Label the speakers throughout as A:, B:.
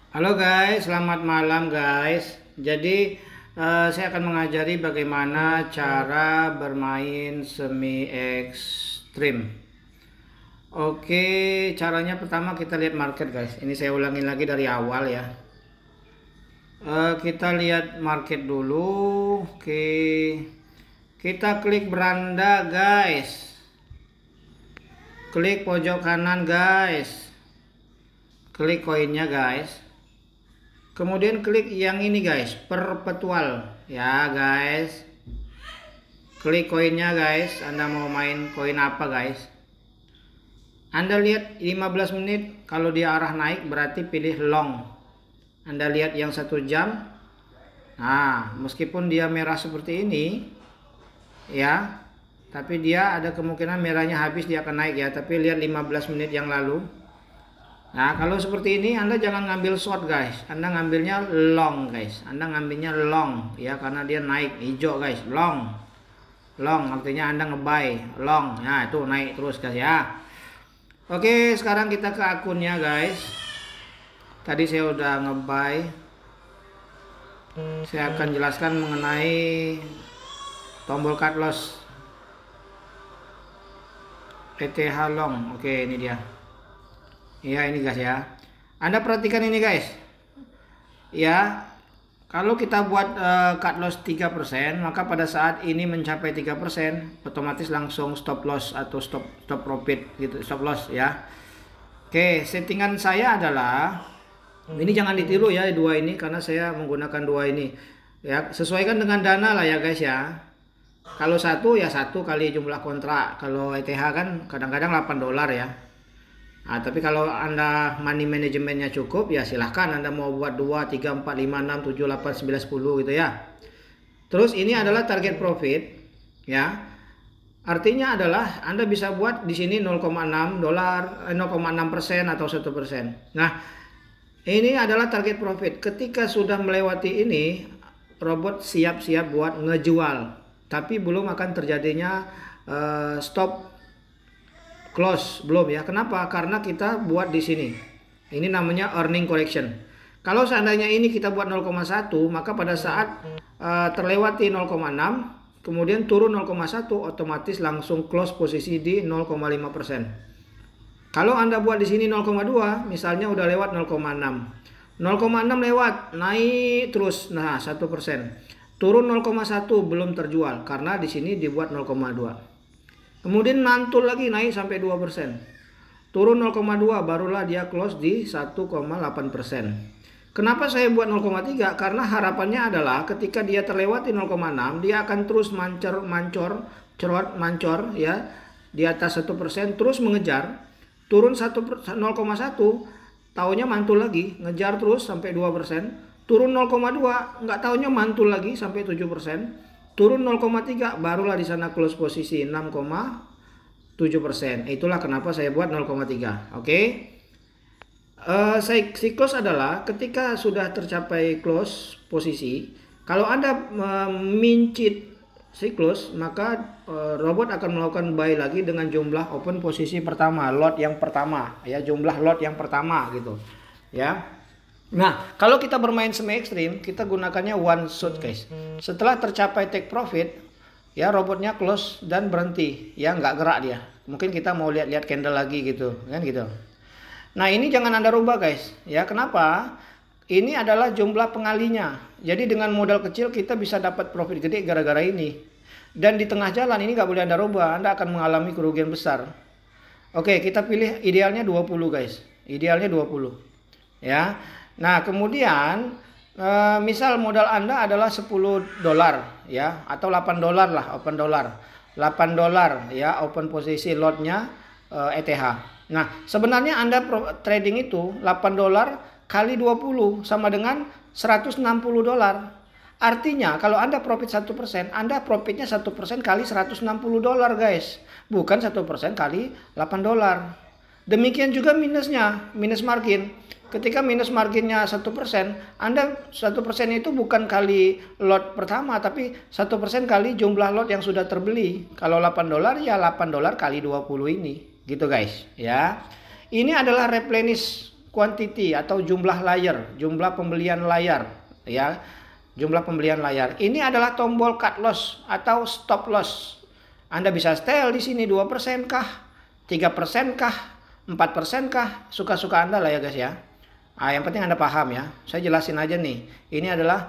A: Halo guys, selamat malam guys. Jadi saya akan mengajari bagaimana cara bermain semi ekstrim. Oke, caranya pertama kita lihat market guys. Ini saya ulangin lagi dari awal ya. Kita lihat market dulu. Oke, kita klik beranda guys. Klik pojok kanan guys. Klik koinnya guys. Kemudian klik yang ini guys, perpetual ya guys. Klik koinnya guys. Anda mau main koin apa guys? Anda lihat 15 menit, kalau dia arah naik berarti pilih long. Anda lihat yang 1 jam. Nah, meskipun dia merah seperti ini ya, tapi dia ada kemungkinan merahnya habis, dia akan naik ya. Tapi lihat 15 menit yang lalu. Nah, kalau seperti ini Anda jangan ngambil short guys. Anda ngambilnya long guys. Anda ngambilnya long ya, karena dia naik hijau guys. Long. Long artinya Anda ngebuy long. Nah, itu naik terus guys ya. Oke, sekarang kita ke akunnya guys. Tadi saya udah ngebuy. Saya akan jelaskan mengenai tombol cut loss ETH long. Oke, ini dia. Ya, ini guys ya. Anda perhatikan ini guys. Ya, kalau kita buat cut loss 3%, maka pada saat ini mencapai 3%, otomatis langsung stop loss atau stop profit gitu, stop loss ya. Oke, settingan saya adalah ini jangan ditiru ya dua ini, karena saya menggunakan dua ini. Ya, sesuaikan dengan dana lah ya guys ya. Kalau satu ya 1 kali jumlah kontrak. Kalau ETH kan kadang-kadang $8 ya. Nah, tapi kalau Anda money manajemennya cukup ya silahkan Anda mau buat 2, 3, 4, 5, 6, 7, 8, 9, 10 gitu ya. Terus ini adalah target profit ya. Artinya adalah Anda bisa buat di sini $0,6 0,6% atau 1%. Nah, ini adalah target profit. Ketika sudah melewati ini, robot siap-siap buat ngejual. Tapi belum akan terjadinya stop close, belum ya. Kenapa? Karena kita buat di sini. Ini namanya earning correction. Kalau seandainya ini kita buat 0,1, maka pada saat terlewati 0,6, kemudian turun 0,1, otomatis langsung close posisi di 0,5%. Kalau Anda buat di sini 0,2, misalnya udah lewat 0,6. 0,6 lewat, naik terus. Nah, 1%. Turun 0,1 belum terjual karena di sini dibuat 0,2. Kemudian mantul lagi naik sampai 2%. Turun 0,2 barulah dia close di 1,8%. Kenapa saya buat 0,3? Karena harapannya adalah ketika dia terlewati 0,6, dia akan terus mancor ya di atas 1%, terus mengejar. Turun 0,1, taunya mantul lagi, ngejar terus sampai 2%. Turun 0,2, nggak taunya mantul lagi sampai 7%. Turun 0,3 barulah di sana close posisi 6,7%. Itulah kenapa saya buat 0,3. Oke. Siklus adalah ketika sudah tercapai close posisi, kalau Anda mincit siklus, maka robot akan melakukan buy lagi dengan jumlah open posisi pertama, lot yang pertama ya, jumlah lot yang pertama gitu. Ya. Nah, kalau kita bermain semi ekstrim, kita gunakannya one shot guys. Setelah tercapai take profit, ya robotnya close dan berhenti, ya nggak gerak dia. Mungkin kita mau lihat-lihat candle lagi gitu, kan gitu. Nah, ini jangan Anda rubah guys. Ya, kenapa? Ini adalah jumlah pengalinya. Jadi dengan modal kecil kita bisa dapat profit gede gara-gara ini. Dan di tengah jalan ini nggak boleh Anda rubah, Anda akan mengalami kerugian besar. Oke, kita pilih idealnya 20 guys. Idealnya 20. Ya. Nah, kemudian misal modal Anda adalah $10 ya, atau $8 lah, open dollar. $8 ya, open posisi lotnya ETH. Nah, sebenarnya Anda trading itu $8 kali 20 sama dengan $160. Artinya kalau Anda profit 1%, Anda profitnya 1% kali $160 guys. Bukan 1% kali $8. Demikian juga minusnya, minus margin. Ketika minus marginnya 1%, Anda 1% itu bukan kali lot pertama, tapi 1% kali jumlah lot yang sudah terbeli. Kalau $8 ya $8 kali 20 ini, gitu guys. Ya, ini adalah replenish quantity atau jumlah layar, jumlah pembelian layar, ya. Jumlah pembelian layar. Ini adalah tombol cut loss atau stop loss. Anda bisa setel di sini 2% kah? 3% kah? 4% kah? Suka-suka Anda lah ya guys ya. Yang penting Anda paham ya. Saya jelasin aja nih. Ini adalah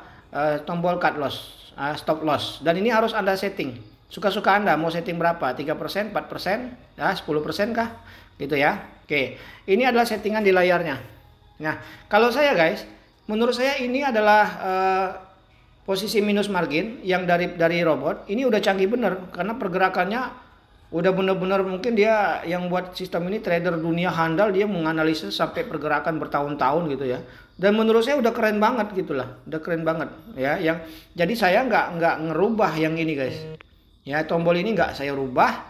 A: tombol cut loss, stop loss. Dan ini harus Anda setting. Suka-suka Anda mau setting berapa? 3%, 4%, ya, 10% kah? Gitu ya. Oke. Ini adalah settingan di layarnya. Nah, kalau saya guys, menurut saya ini adalah posisi minus margin yang dari robot. Ini udah canggih bener karena pergerakannya udah bener-bener, mungkin dia yang buat sistem ini trader dunia handal, dia menganalisis sampai pergerakan bertahun-tahun gitu ya. Dan menurut saya udah keren banget gitulah, udah keren banget ya. Jadi saya nggak ngerubah yang ini guys. Ya, tombol ini nggak saya rubah.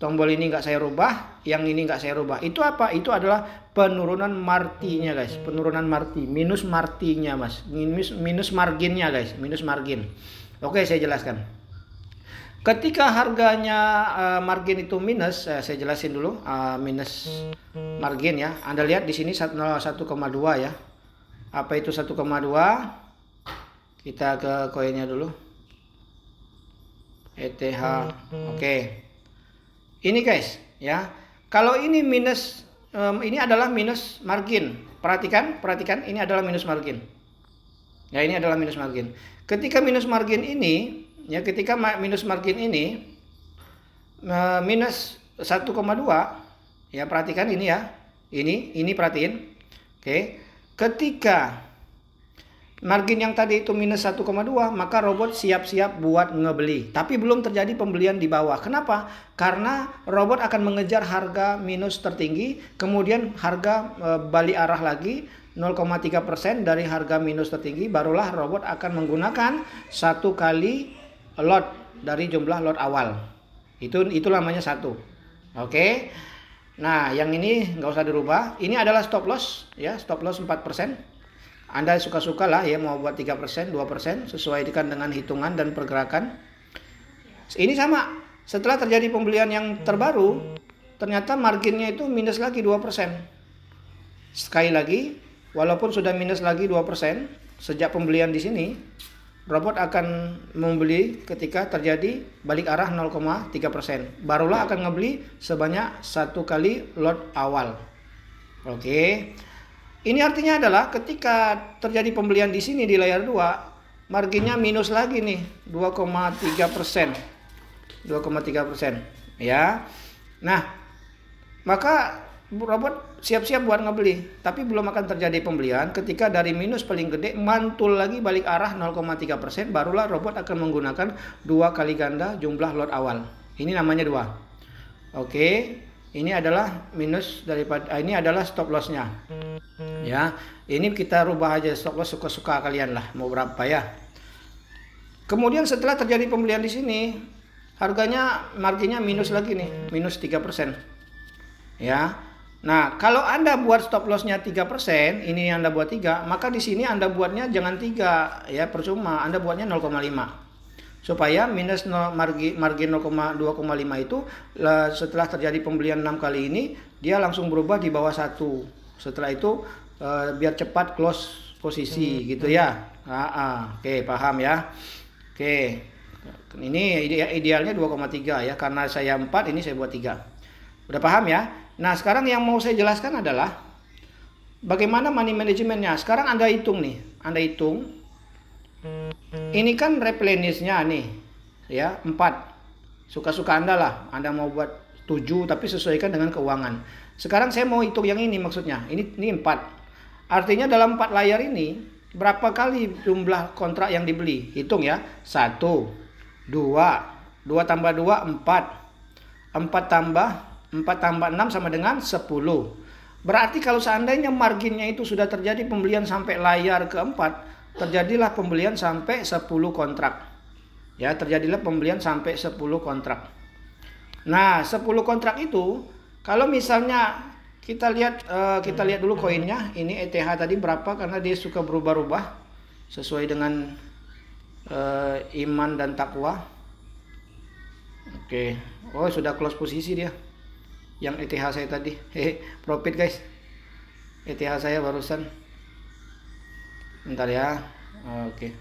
A: Tombol ini nggak saya rubah, yang ini nggak saya rubah. Itu apa? Itu adalah penurunan martinya guys, penurunan marti, minus martinya mas, minus marginnya guys, minus margin. Oke, saya jelaskan. Ketika harganya margin itu minus, saya jelasin dulu minus margin ya. Anda lihat di sini 1,2 ya. Apa itu 1,2? Kita ke koinnya dulu. ETH. Oke. Ini guys ya. Kalau ini minus, ini adalah minus margin. Perhatikan, ini adalah minus margin. Ya, ini adalah minus margin. Ketika minus margin ini, ya, ketika minus margin ini minus 1,2, ya, perhatikan ini ya. Ini perhatiin. Oke. Ketika margin yang tadi itu minus 1,2, maka robot siap-siap buat ngebeli. Tapi belum terjadi pembelian di bawah. Kenapa? Karena robot akan mengejar harga minus tertinggi, kemudian harga balik arah lagi 0,3% dari harga minus tertinggi, barulah robot akan menggunakan satu kali lot dari jumlah lot awal. Itu namanya satu. Oke. Nah, yang ini nggak usah dirubah. Ini adalah stop loss ya, stop loss 4%. Anda suka-suka lah ya, mau buat 3%, 2%, sesuai dengan hitungan dan pergerakan. Ini sama, setelah terjadi pembelian yang terbaru, ternyata marginnya itu minus lagi 2%. Sekali lagi, walaupun sudah minus lagi 2%, sejak pembelian di sini, robot akan membeli ketika terjadi balik arah 0,3%. Barulah akan ngebeli sebanyak satu kali lot awal. Oke. Ini artinya adalah ketika terjadi pembelian di sini di layar 2, marginnya minus lagi nih 2,3%. 2,3% ya. Nah, maka robot siap-siap buat ngebeli, tapi belum akan terjadi pembelian ketika dari minus paling gede mantul lagi balik arah 0,3%, barulah robot akan menggunakan dua kali ganda jumlah lot awal. Ini namanya 2. Oke. Ini adalah minus daripada, ini adalah stop lossnya. Ya, ini kita rubah aja stop loss suka-suka kalian lah, mau berapa ya. Kemudian setelah terjadi pembelian di sini, harganya marginnya minus lagi nih, minus 3%. Ya. Nah, kalau Anda buat stop lossnya 3%, ini Anda buat 3, maka di sini Anda buatnya jangan 3 ya, percuma. Anda buatnya 0,5. Supaya minus margin 0,2,5 itu setelah terjadi pembelian 6 kali ini, dia langsung berubah di bawah 1. Setelah itu biar cepat close posisi gitu ya. Oke, paham ya. Oke. Ini idealnya 2,3 ya, karena saya 4, ini saya buat 3. Udah paham ya? Nah, sekarang yang mau saya jelaskan adalah bagaimana money managementnya. Sekarang Anda hitung nih. Anda hitung. Ini kan replenishnya nih ya, 4. Suka-suka Anda lah. Anda mau buat 7 tapi sesuaikan dengan keuangan. Sekarang saya mau hitung yang ini maksudnya. Ini 4. Artinya dalam 4 layar ini berapa kali jumlah kontrak yang dibeli? Hitung ya. 1, 2, 2 tambah 2, 4. 4 tambah 6 sama dengan 10. Berarti kalau seandainya marginnya itu sudah terjadi pembelian sampai layar keempat, terjadilah pembelian sampai 10 kontrak. Ya, terjadilah pembelian sampai 10 kontrak. Nah, 10 kontrak itu kalau misalnya kita lihat dulu koinnya, ini ETH tadi berapa, karena dia suka berubah-ubah sesuai dengan iman dan takwa. Oke. Oh, sudah close posisi dia. Yang ETH saya tadi. Profit guys. ETH saya barusan. Bentar ya. Oke.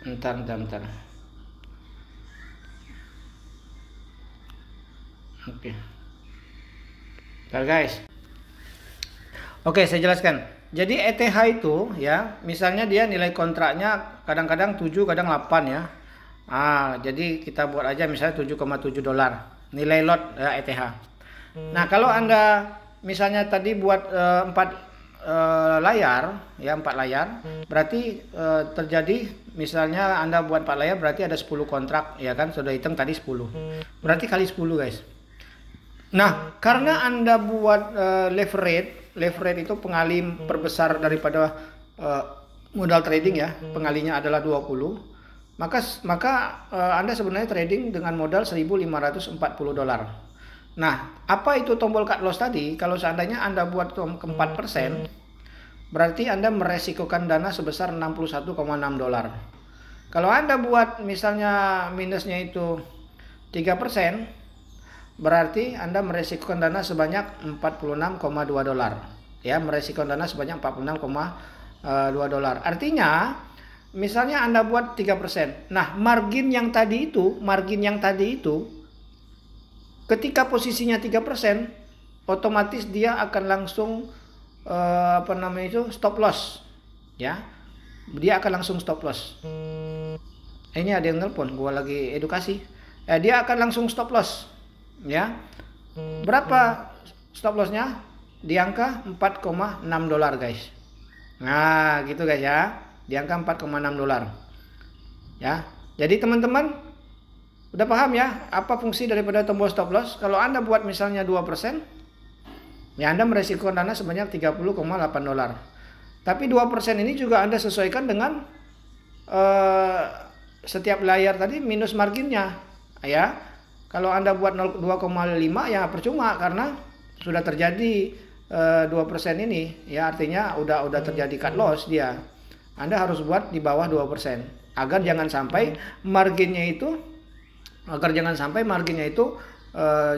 A: Bentar. Oke. Bentar guys. Oke, saya jelaskan. Jadi ETH itu ya, misalnya dia nilai kontraknya kadang-kadang 7, kadang 8 ya. Jadi kita buat aja misalnya 7,7 dolar nilai lot ya, ETH. Nah, kalau Anda misalnya tadi buat 4 layar ya, 4 layar, berarti terjadi misalnya Anda buat 4 layar berarti ada 10 kontrak ya kan, sudah hitung tadi 10. Berarti kali 10 guys. Nah, karena Anda buat leverage itu pengali perbesar daripada modal trading ya, pengalinya adalah 20. Maka Anda sebenarnya trading dengan modal 1.540 dolar. Nah, apa itu tombol cut loss tadi? Kalau seandainya Anda buat ke 4%, berarti Anda meresikokan dana sebesar 61,6 dolar. Kalau Anda buat misalnya minusnya itu 3%, berarti Anda meresikokan dana sebanyak 46,2 dolar. Ya, meresikokan dana sebanyak 46,2 dolar. Artinya, misalnya Anda buat 3%. Nah, margin yang tadi itu ketika posisinya 3%, otomatis dia akan langsung stop loss. Ya. Dia akan langsung stop loss. Ini ada yang nelpon, gua lagi edukasi. Dia akan langsung stop loss. Ya. Berapa stop lossnya? Di angka 4,6 dolar, guys. Nah, gitu guys ya. Di angka 4,6 dolar. Ya. Jadi teman-teman udah paham ya apa fungsi daripada tombol stop loss? Kalau Anda buat misalnya 2%, ya Anda meresikokan dana sebanyak 30,8 dolar. Tapi 2% ini juga Anda sesuaikan dengan setiap layar tadi minus marginnya. Ya. Kalau Anda buat 2,5 ya percuma karena sudah terjadi 2% ini, ya artinya udah terjadi cut loss dia. Anda harus buat di bawah 2% agar jangan sampai marginnya itu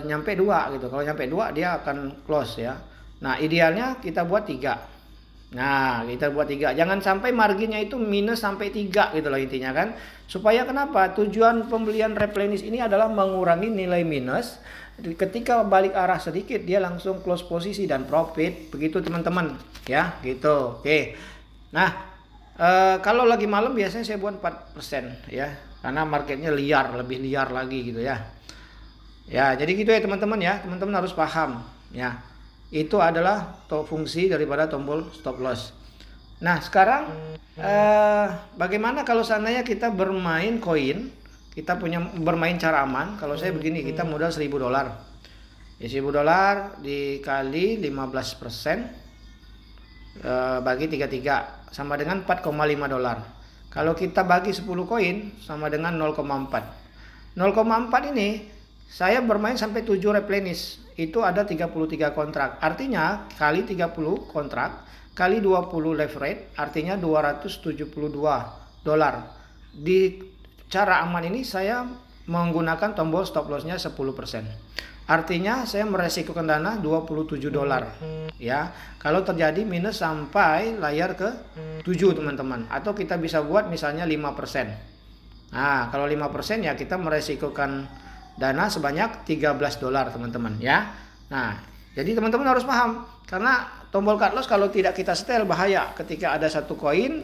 A: nyampe 2 gitu. Kalau nyampe 2 dia akan close ya. Nah, idealnya kita buat 3. Nah, kita buat 3. Jangan sampai marginnya itu minus sampai 3 gitu loh intinya kan. Supaya kenapa? Tujuan pembelian replenish ini adalah mengurangi nilai minus. Ketika balik arah sedikit dia langsung close posisi dan profit. Begitu teman-teman ya, gitu. Oke. Nah, kalau lagi malam biasanya saya buat 4% ya. Karena marketnya lebih liar lagi gitu ya. Ya, jadi gitu ya teman-teman ya. Teman-teman harus paham ya. Itu adalah fungsi daripada tombol stop loss. Nah, sekarang bagaimana kalau seandainya kita bermain koin, kita punya bermain cara aman. Kalau saya begini, kita modal 1.000 dolar. Ya, 1.000 dolar dikali 15% bagi 33 sama dengan 4,5 dolar. Kalau kita bagi 10 koin sama dengan 0,4. 0,4 ini saya bermain sampai 7 replenish. Itu ada 33 kontrak. Artinya kali 30 kontrak kali 20 leverage artinya 272 dolar. Di cara aman ini saya menggunakan tombol stop lossnya 10%. Artinya saya meresikokan dana 27 dolar. Ya, kalau terjadi minus sampai layar ke 7 teman-teman. Atau kita bisa buat misalnya 5%. Nah, kalau 5% ya kita meresikokan dana sebanyak 13 dolar teman-teman ya. Nah, jadi teman-teman harus paham. Karena tombol cut loss kalau tidak kita setel bahaya. Ketika ada satu koin,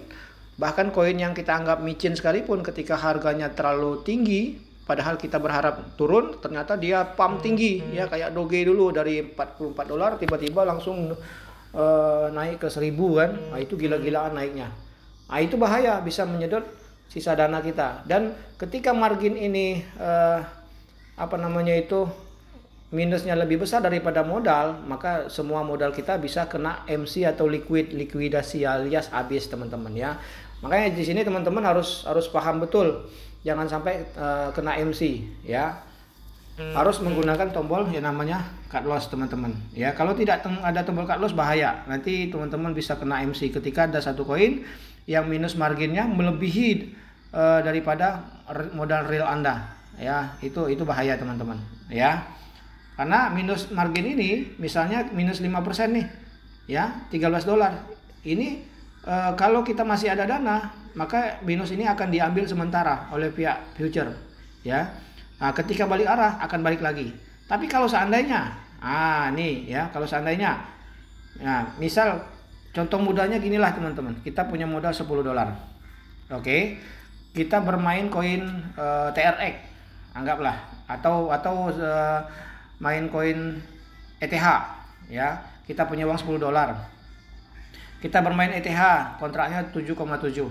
A: bahkan koin yang kita anggap micin sekalipun ketika harganya terlalu tinggi, padahal kita berharap turun, ternyata dia pump tinggi ya, kayak Doge dulu dari 44 dolar tiba-tiba langsung naik ke 1.000 kan. Nah, itu gila-gilaan naiknya. Nah, itu bahaya, bisa menyedot sisa dana kita. Dan ketika margin ini minusnya lebih besar daripada modal, maka semua modal kita bisa kena MC atau likuidasi alias habis teman-teman ya. Makanya di sini teman-teman harus paham betul, jangan sampai kena MC ya. Harus menggunakan tombol yang namanya cut loss teman-teman ya. Kalau tidak ada tombol cut loss bahaya, nanti teman-teman bisa kena MC ketika ada satu koin yang minus marginnya melebihi daripada modal real Anda ya. Itu bahaya teman-teman ya. Karena minus margin ini misalnya minus 5% nih. ya, 13 dolar. Ini kalau kita masih ada dana, maka minus ini akan diambil sementara oleh pihak future, ya. Nah, ketika balik arah akan balik lagi. Tapi kalau seandainya, nih ya, kalau seandainya, nah, misal contoh mudahnya ginilah teman-teman, kita punya modal 10 dolar, oke, kita bermain koin TRX, anggaplah, atau main koin ETH, ya, kita punya uang 10 dolar. Kita bermain ETH, kontraknya 7,7.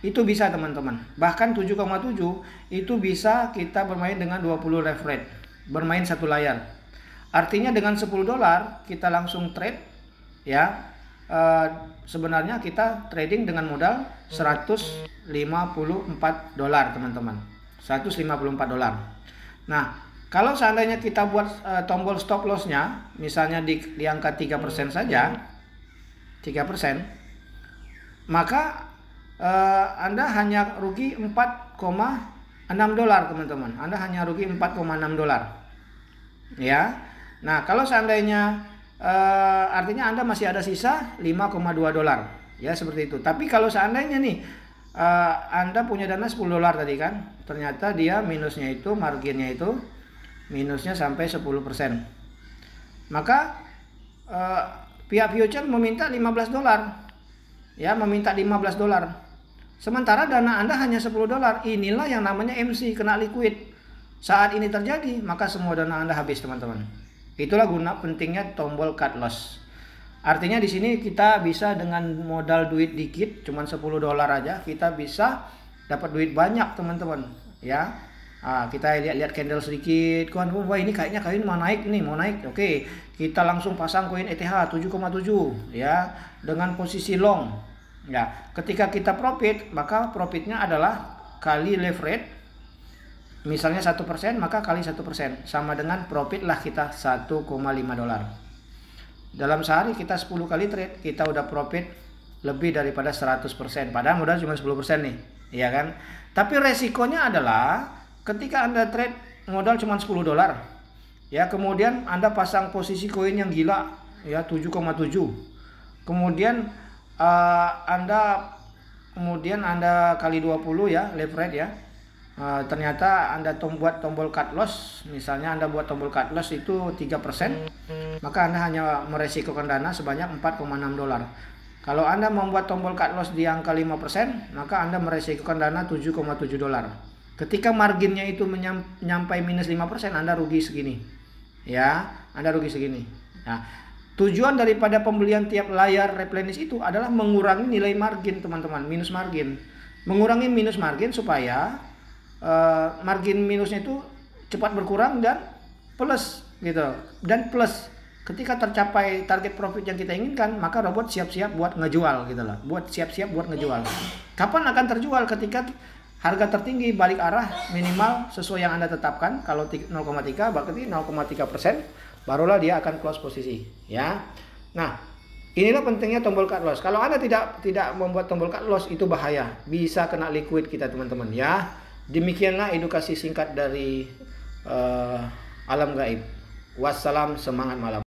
A: Itu bisa teman-teman. Bahkan 7,7 itu bisa kita bermain dengan 20 rev rate. Bermain satu layar. Artinya dengan 10 dolar kita langsung trade, ya. Sebenarnya kita trading dengan modal 154 dolar teman-teman. 154 dolar. Nah, kalau seandainya kita buat tombol stop lossnya, misalnya di angka 3% saja, 3%, maka Anda hanya rugi 4,6 dolar teman-teman. Anda hanya rugi 4,6 dolar, ya. Nah, kalau seandainya artinya Anda masih ada sisa 5,2 dolar, ya, seperti itu. Tapi kalau seandainya nih Anda punya dana 10 dolar tadi kan, ternyata dia minusnya itu, marginnya itu minusnya sampai 10%, maka pihak future meminta 15 dolar, ya, meminta 15 dolar. Sementara dana Anda hanya 10 dolar. Inilah yang namanya MC, kena liquid. Saat ini terjadi, maka semua dana Anda habis, teman-teman. Itulah guna pentingnya tombol cut loss. Artinya di sini kita bisa dengan modal duit dikit, cuman 10 dolar aja, kita bisa dapat duit banyak, teman-teman, ya. Kita lihat candle sedikit, kawan, wah ini kayaknya koin mau naik nih, mau naik. Oke, kita langsung pasang koin ETH 7,7, ya, dengan posisi long. Ya, ketika kita profit, maka profitnya adalah kali leverage. Misalnya 1%, maka kali 1% sama dengan profit lah kita 1,5 dolar. Dalam sehari kita 10 kali trade, kita udah profit lebih daripada 100%. Padahal modal cuma 10% nih, ya kan? Tapi resikonya adalah ketika Anda trade modal cuma 10 dolar, ya, kemudian Anda pasang posisi koin yang gila, ya, 7,7. Kemudian Anda kali 20, ya, leverage, ya. Ternyata Anda buat tombol cut loss, misalnya Anda buat tombol cut loss itu 3%, maka Anda hanya meresikokan dana sebanyak 4,6 dolar. Kalau Anda membuat tombol cut loss di angka 5%, maka Anda meresikokan dana 7,7 dolar. Ketika marginnya itu menyampai minus 5%, Anda rugi segini, ya, Anda rugi segini. Nah, tujuan daripada pembelian tiap layar replenish itu adalah mengurangi nilai margin, teman-teman, minus margin. Mengurangi minus margin supaya margin minusnya itu cepat berkurang dan plus, gitu. Dan plus, ketika tercapai target profit yang kita inginkan, maka robot siap-siap buat ngejual, gitu loh. Siap-siap buat ngejual. Kapan akan terjual? Ketika harga tertinggi balik arah minimal sesuai yang Anda tetapkan. Kalau 0,3 berarti 0,3%, barulah dia akan close posisi, ya. Nah, inilah pentingnya tombol cut loss. Kalau Anda tidak membuat tombol cut loss, itu bahaya, bisa kena liquid kita, teman-teman, ya. Demikianlah edukasi singkat dari alam gaib. Wassalam, semangat malam.